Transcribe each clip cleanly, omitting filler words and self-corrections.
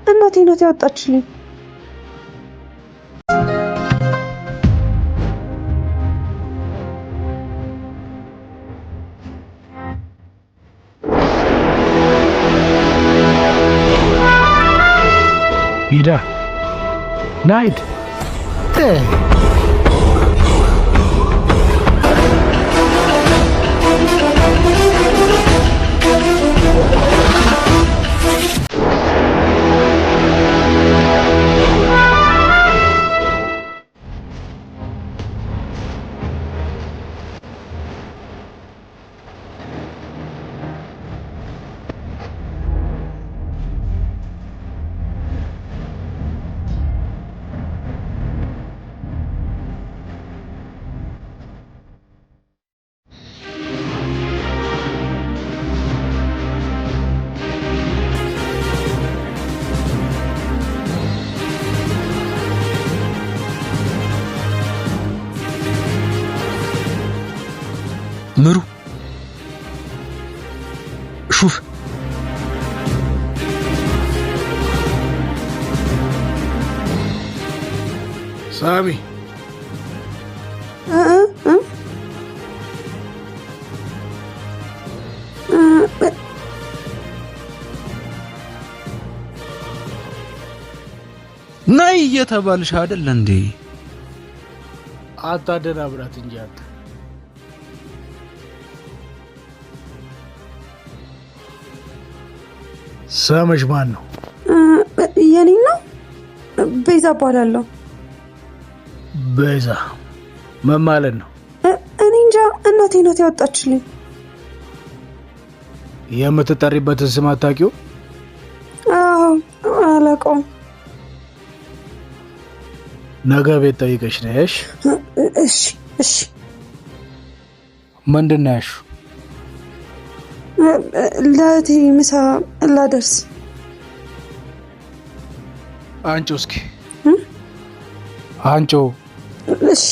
እናቴ ናት ያወጣችልኝ። ሂዳ ናይድ مرو شوف سامي ናይ እየተባልሽ አይደል እንዴ? አታደናብራት እንጂ አንተ። ስምሽ ማን ነው? የኔ ነው። ቤዛ እባላለሁ። ቤዛ ምን ማለት ነው? እኔ እንጃ፣ እናቴ ናት ያወጣችልኝ። የምትጠሪበትን ስም አታውቂው? አዎ አላውቀውም። ነገ ቤት ጠይቀሽ ነሽ? እሺ እሺ። ምንድን ነው ያልሽው? ለእህቴ ምሳ ላደርስ። አንቺው እስኪ አንቺው። እሺ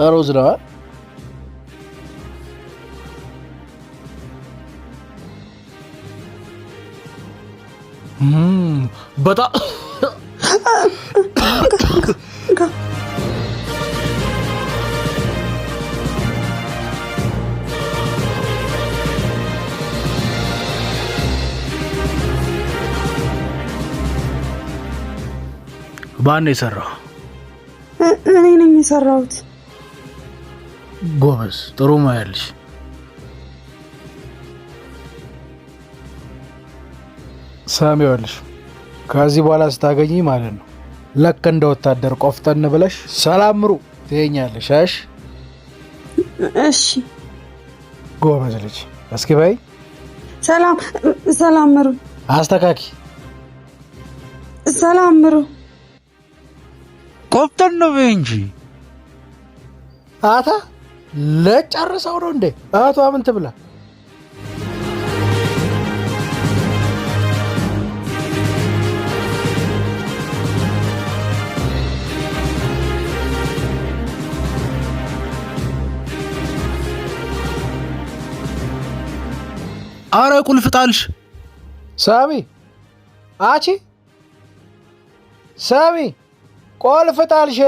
ሮዝ ነው። በጣም ባን የሰራው እኔ ነኝ የሰራሁት። ጎበዝ፣ ጥሩ ሙያ ያለሽ። ሰሚያለሽ፣ ከዚህ በኋላ ስታገኚ ማለት ነው ለክ እንደ ወታደር ቆፍጠን ብለሽ ሰላም ምሩ ትይኛለሽ። እሺ ጎበዝ ልጅ። እስኪ በይ ሰላም። ሰላም ምሩ። አስተካኪ። ሰላም ምሩ። ቆፍጠን ነው እንጂ አታ ለጨርሰው ነው እንዴ? አቷ ምን ትብላ? አረ ቁልፍ ጣልሽ። ሳሚ አቺ ሳሚ ቁልፍ ጣልሽ።